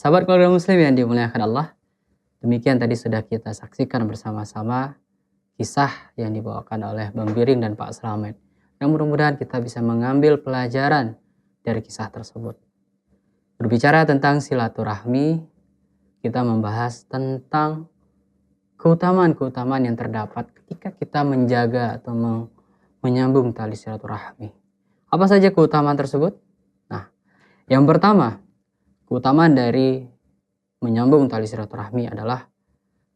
Sahabat keluarga muslim yang dimuliakan Allah, demikian tadi sudah kita saksikan bersama-sama kisah yang dibawakan oleh Bang Biring dan Pak Slamet. Yang mudah-mudahan kita bisa mengambil pelajaran dari kisah tersebut. Berbicara tentang silaturahmi, kita membahas tentang keutamaan-keutamaan yang terdapat ketika kita menjaga atau menyambung tali silaturahmi. Apa saja keutamaan tersebut? Nah, yang pertama, keutamaan dari menyambung tali silaturahmi adalah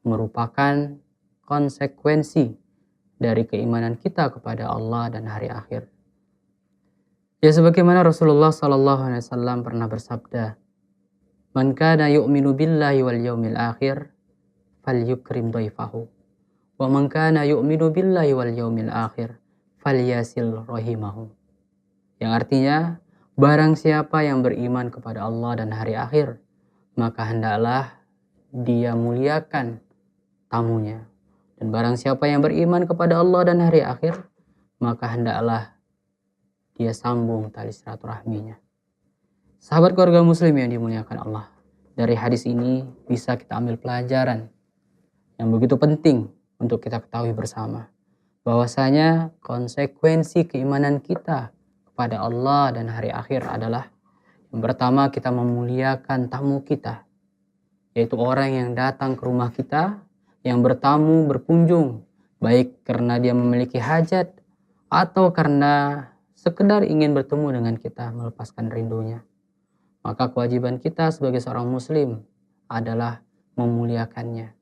merupakan konsekuensi dari keimanan kita kepada Allah dan hari akhir. Ya, sebagaimana Rasulullah SAW pernah bersabda, "Man kana yu'minu billahi wal yawmil akhir falyukrim dhaifahu, wa man kana yu'minu billahi wal yawmil akhir falyasil rahimahu." Yang artinya, barang siapa yang beriman kepada Allah dan hari akhir, maka hendaklah dia muliakan tamunya. Dan barang siapa yang beriman kepada Allah dan hari akhir, maka hendaklah dia sambung tali silaturahminya. Sahabat keluarga muslim yang dimuliakan Allah, dari hadis ini bisa kita ambil pelajaran yang begitu penting untuk kita ketahui bersama, bahwasanya konsekuensi keimanan kita kepada Allah dan hari akhir adalah yang pertama, kita memuliakan tamu kita, yaitu orang yang datang ke rumah kita, yang bertamu, berkunjung, baik karena dia memiliki hajat atau karena sekedar ingin bertemu dengan kita, melepaskan rindunya. Maka kewajiban kita sebagai seorang muslim adalah memuliakannya,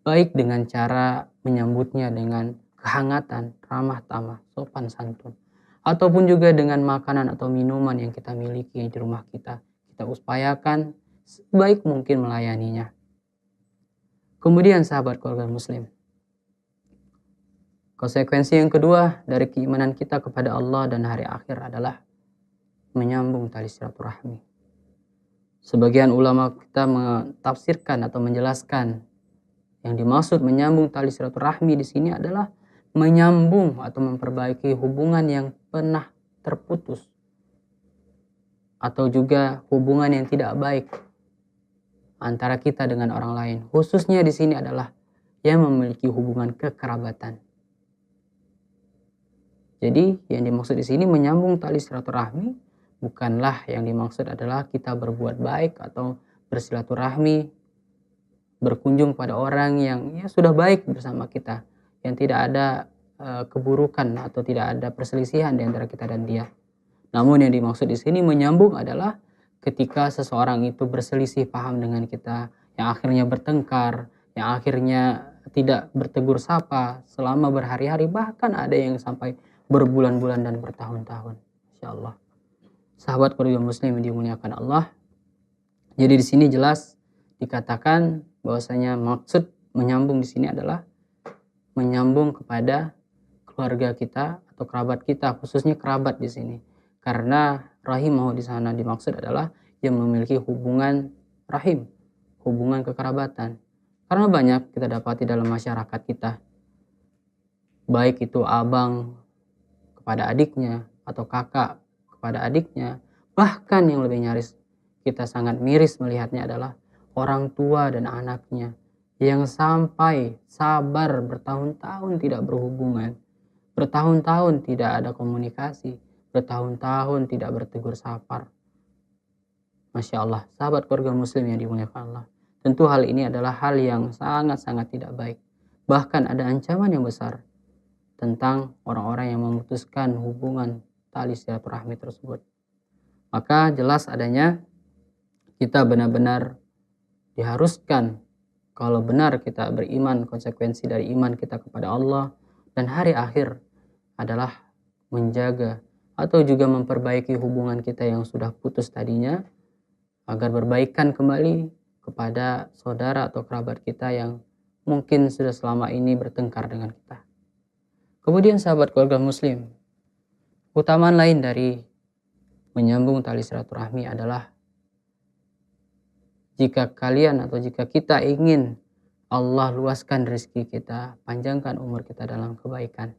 baik dengan cara menyambutnya dengan kehangatan, ramah tamah, sopan santun, ataupun juga dengan makanan atau minuman yang kita miliki di rumah kita. Kita upayakan sebaik mungkin melayaninya. Kemudian sahabat keluarga muslim, konsekuensi yang kedua dari keimanan kita kepada Allah dan hari akhir adalah menyambung tali silaturahmi. Sebagian ulama kita mentafsirkan atau menjelaskan yang dimaksud menyambung tali silaturahmi di sini adalah menyambung atau memperbaiki hubungan yang pernah terputus atau juga hubungan yang tidak baik antara kita dengan orang lain. Khususnya di sini adalah yang memiliki hubungan kekerabatan. Jadi yang dimaksud di sini menyambung tali silaturahmi bukanlah yang dimaksud adalah kita berbuat baik atau bersilaturahmi, berkunjung pada orang yang sudah baik bersama kita, yang tidak ada keburukan atau tidak ada perselisihan di antara kita dan dia. Namun yang dimaksud di sini menyambung adalah ketika seseorang itu berselisih paham dengan kita, yang akhirnya bertengkar, yang akhirnya tidak bertegur sapa selama berhari-hari, bahkan ada yang sampai berbulan-bulan dan bertahun-tahun. Insyaallah. Sahabat keluarga muslim yang dimuliakan Allah. Jadi di sini jelas dikatakan bahwasanya maksud menyambung di sini adalah menyambung kepada keluarga kita atau kerabat kita, khususnya kerabat di sini. Karena rahimahu di sana dimaksud adalah yang memiliki hubungan rahim, hubungan kekerabatan. Karena banyak kita dapati dalam masyarakat kita, baik itu abang kepada adiknya atau kakak kepada adiknya, bahkan yang lebih nyaris kita sangat miris melihatnya adalah orang tua dan anaknya yang sampai sabar bertahun-tahun tidak berhubungan, bertahun-tahun tidak ada komunikasi, bertahun-tahun tidak bertegur sapa. Masya Allah, sahabat keluarga muslim yang dimuliakan Allah. Tentu hal ini adalah hal yang sangat-sangat tidak baik. Bahkan ada ancaman yang besar tentang orang-orang yang memutuskan hubungan tali silaturahmi tersebut. Maka jelas adanya kita benar-benar diharuskan, kalau benar kita beriman, konsekuensi dari iman kita kepada Allah dan hari akhir adalah menjaga atau juga memperbaiki hubungan kita yang sudah putus tadinya, agar berbaikan kembali kepada saudara atau kerabat kita yang mungkin sudah selama ini bertengkar dengan kita. Kemudian sahabat keluarga muslim, keutamaan lain dari menyambung tali silaturahmi adalah jika kalian atau jika kita ingin Allah luaskan rezeki kita, panjangkan umur kita dalam kebaikan.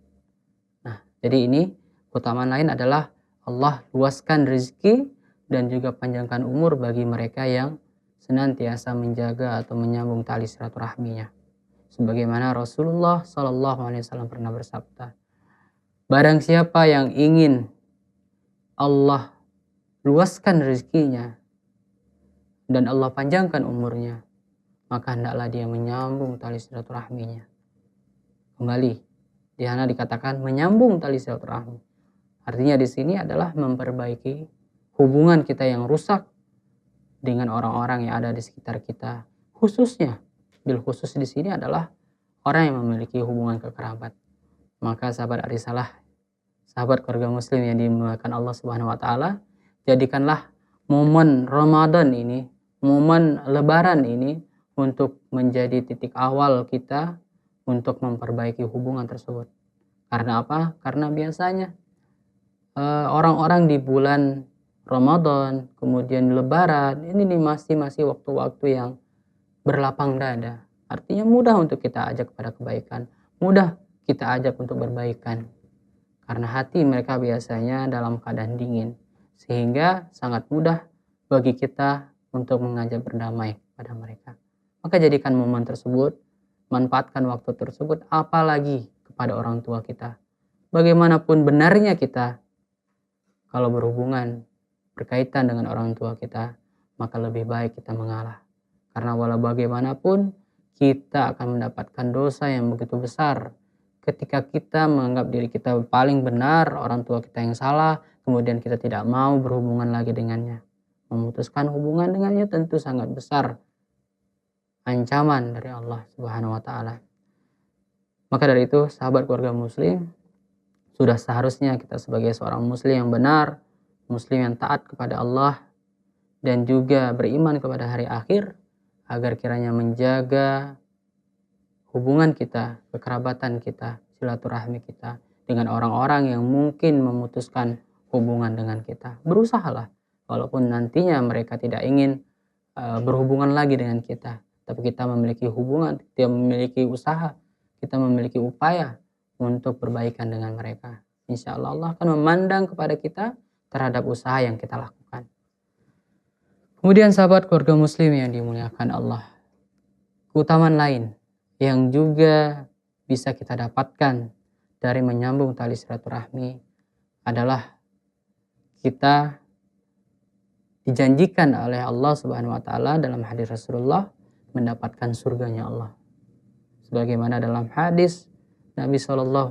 Nah, jadi ini keutamaan lain adalah Allah luaskan rezeki dan juga panjangkan umur bagi mereka yang senantiasa menjaga atau menyambung tali silaturahminya. Sebagaimana Rasulullah SAW pernah bersabda, barang siapa yang ingin Allah luaskan rezekinya dan Allah panjangkan umurnya, maka hendaklah dia menyambung tali silaturahminya. Kembali, di sana dikatakan menyambung tali silaturahmi. Artinya di sini adalah memperbaiki hubungan kita yang rusak dengan orang-orang yang ada di sekitar kita. Khususnya, bil khusus di sini adalah orang yang memiliki hubungan kekerabat. Maka sahabat Arisalah, sahabat keluarga muslim yang dimuliakan Allah Subhanahu wa taala, jadikanlah momen Ramadan ini, momen lebaran ini untuk menjadi titik awal kita untuk memperbaiki hubungan tersebut. Karena apa? Karena biasanya orang-orang di bulan Ramadan, kemudian lebaran, ini masih waktu-waktu yang berlapang dada. Artinya mudah untuk kita ajak kepada kebaikan, mudah kita ajak untuk berbaikan. Karena hati mereka biasanya dalam keadaan dingin, sehingga sangat mudah bagi kita untuk mengajak berdamai pada mereka. Maka jadikan momen tersebut, manfaatkan waktu tersebut, apalagi kepada orang tua kita. Bagaimanapun benarnya kita, kalau berhubungan berkaitan dengan orang tua kita, maka lebih baik kita mengalah. Karena walau bagaimanapun kita akan mendapatkan dosa yang begitu besar ketika kita menganggap diri kita paling benar, orang tua kita yang salah, kemudian kita tidak mau berhubungan lagi dengannya. Memutuskan hubungan dengannya tentu sangat besar ancaman dari Allah Subhanahu wa taala. Maka dari itu, sahabat keluarga muslim, sudah seharusnya kita sebagai seorang muslim yang benar, muslim yang taat kepada Allah dan juga beriman kepada hari akhir, agar kiranya menjaga hubungan kita, kekerabatan kita, silaturahmi kita dengan orang-orang yang mungkin memutuskan hubungan dengan kita. Berusahalah, walaupun nantinya mereka tidak ingin berhubungan lagi dengan kita, tapi kita memiliki hubungan, kita memiliki usaha, kita memiliki upaya untuk berbaikan dengan mereka. Insya Allah Allah akan memandang kepada kita terhadap usaha yang kita lakukan. Kemudian sahabat keluarga muslim yang dimuliakan Allah, keutamaan lain yang juga bisa kita dapatkan dari menyambung tali silaturahmi adalah kita dijanjikan oleh Allah Subhanahu wa taala dalam hadis Rasulullah mendapatkan surganya Allah. Sebagaimana dalam hadis Nabi SAW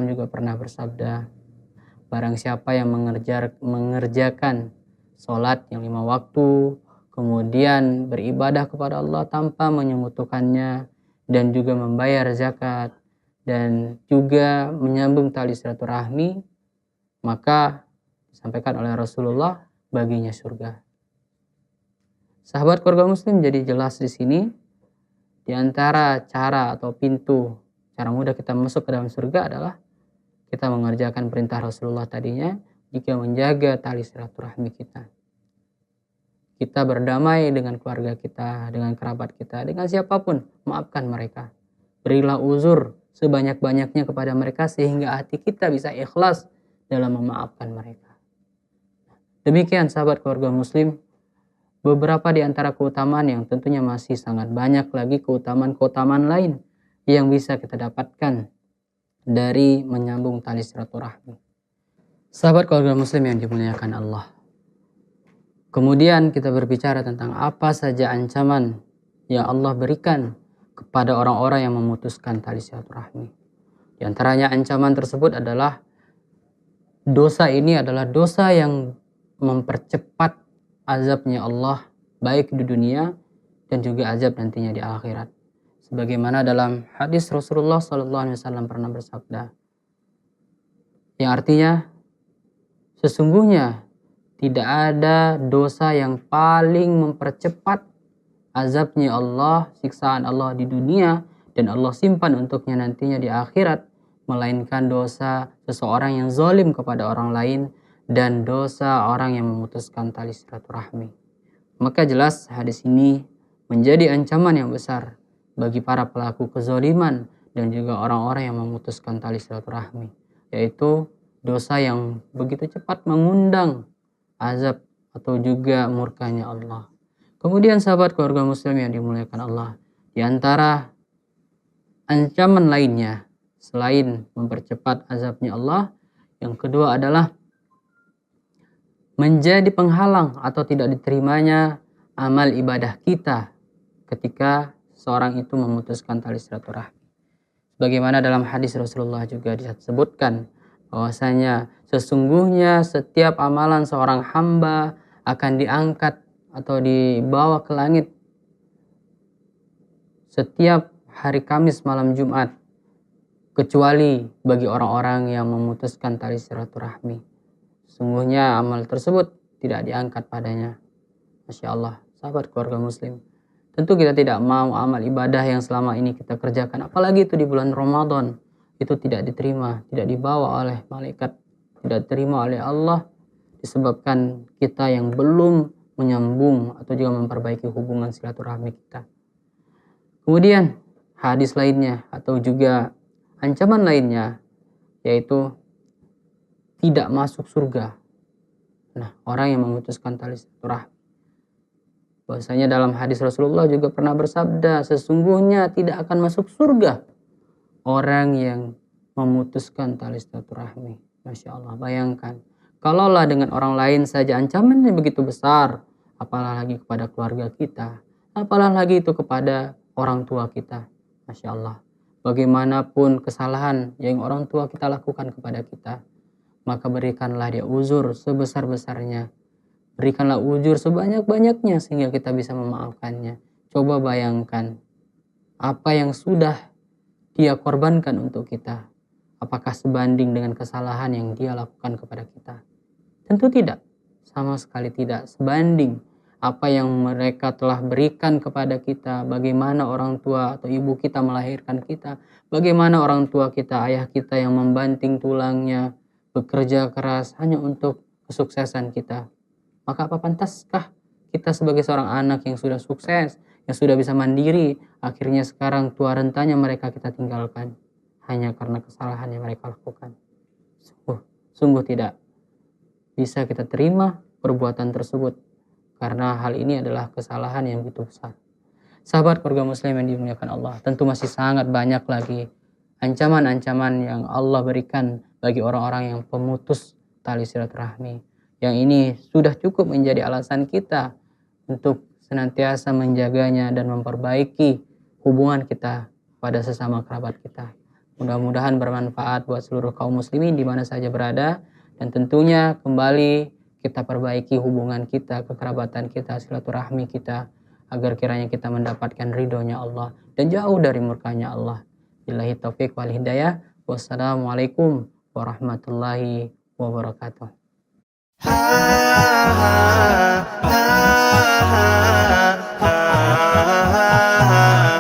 juga pernah bersabda, barang siapa yang mengerjakan sholat yang 5 waktu, kemudian beribadah kepada Allah tanpa menyekutukannya, dan juga membayar zakat, dan juga menyambung tali silaturahmi, maka disampaikan oleh Rasulullah baginya surga. Sahabat keluarga muslim, jadi jelas di sini di antara cara atau pintu cara mudah kita masuk ke dalam surga adalah kita mengerjakan perintah Rasulullah tadinya, jika menjaga tali silaturahmi kita. Kita berdamai dengan keluarga kita, dengan kerabat kita, dengan siapapun, maafkan mereka. Berilah uzur sebanyak-banyaknya kepada mereka sehingga hati kita bisa ikhlas dalam memaafkan mereka. Demikian sahabat keluarga muslim, beberapa di antara keutamaan yang tentunya masih sangat banyak lagi keutamaan-keutamaan lain yang bisa kita dapatkan dari menyambung tali silaturahmi. Sahabat keluarga muslim yang dimuliakan Allah, kemudian kita berbicara tentang apa saja ancaman yang Allah berikan kepada orang-orang yang memutuskan tali silaturahmi. Di antaranya ancaman tersebut adalah dosa ini adalah dosa yang mempercepat azabnya Allah baik di dunia dan juga azab nantinya di akhirat. Sebagaimana dalam hadis Rasulullah SAW pernah bersabda, yang artinya sesungguhnya tidak ada dosa yang paling mempercepat azabnya Allah, siksaan Allah di dunia dan Allah simpan untuknya nantinya di akhirat, melainkan dosa seseorang yang zalim kepada orang lain dan dosa orang yang memutuskan tali silaturahmi. Maka jelas hadis ini menjadi ancaman yang besar bagi para pelaku kezaliman dan juga orang-orang yang memutuskan tali silaturahmi, yaitu dosa yang begitu cepat mengundang azab atau juga murkanya Allah. Kemudian sahabat keluarga muslim yang dimuliakan Allah, di antara ancaman lainnya selain mempercepat azabnya Allah, yang kedua adalah menjadi penghalang atau tidak diterimanya amal ibadah kita ketika seorang itu memutuskan tali silaturahmi. Bagaimana dalam hadis Rasulullah juga disebutkan bahwasanya sesungguhnya setiap amalan seorang hamba akan diangkat atau dibawa ke langit setiap hari Kamis malam Jumat, kecuali bagi orang-orang yang memutuskan tali silaturahmi. Sesungguhnya amal tersebut tidak diangkat padanya. Masya Allah, sahabat keluarga muslim. Tentu kita tidak mau amal ibadah yang selama ini kita kerjakan, apalagi itu di bulan Ramadan, itu tidak diterima, tidak dibawa oleh malaikat, tidak diterima oleh Allah, disebabkan kita yang belum menyambung atau juga memperbaiki hubungan silaturahmi kita. Kemudian hadis lainnya atau juga ancaman lainnya yaitu tidak masuk surga. Nah, orang yang memutuskan tali silaturahmi, bahwasanya dalam hadis Rasulullah juga pernah bersabda, sesungguhnya tidak akan masuk surga orang yang memutuskan tali silaturahmi. Masya Allah, bayangkan. Kalaulah dengan orang lain saja ancamannya begitu besar, apalagi kepada keluarga kita, apalagi itu kepada orang tua kita. Masya Allah. Bagaimanapun kesalahan yang orang tua kita lakukan kepada kita, maka berikanlah dia uzur sebesar-besarnya. Berikanlah ujur sebanyak-banyaknya sehingga kita bisa memaafkannya. Coba bayangkan apa yang sudah dia korbankan untuk kita. Apakah sebanding dengan kesalahan yang dia lakukan kepada kita? Tentu tidak. Sama sekali tidak sebanding apa yang mereka telah berikan kepada kita. Bagaimana orang tua atau ibu kita melahirkan kita. Bagaimana orang tua kita, ayah kita yang membanting tulangnya, bekerja keras hanya untuk kesuksesan kita. Maka apa pantaskah kita sebagai seorang anak yang sudah sukses, yang sudah bisa mandiri, akhirnya sekarang tua rentanya mereka kita tinggalkan hanya karena kesalahan yang mereka lakukan. Sungguh tidak bisa kita terima perbuatan tersebut, karena hal ini adalah kesalahan yang begitu besar. Sahabat keluarga muslim yang dimuliakan Allah, tentu masih sangat banyak lagi ancaman-ancaman yang Allah berikan bagi orang-orang yang pemutus tali silaturahmi. Yang ini sudah cukup menjadi alasan kita untuk senantiasa menjaganya dan memperbaiki hubungan kita pada sesama kerabat kita. Mudah-mudahan bermanfaat buat seluruh kaum muslimin di mana saja berada, dan tentunya kembali kita perbaiki hubungan kita, kekerabatan kita, silaturahmi kita, agar kiranya kita mendapatkan ridhonya Allah dan jauh dari murkanya Allah. Billahi taufiq wal hidayah. Wassalamualaikum warahmatullahi wabarakatuh. Ha ha ha ha ha ha ha.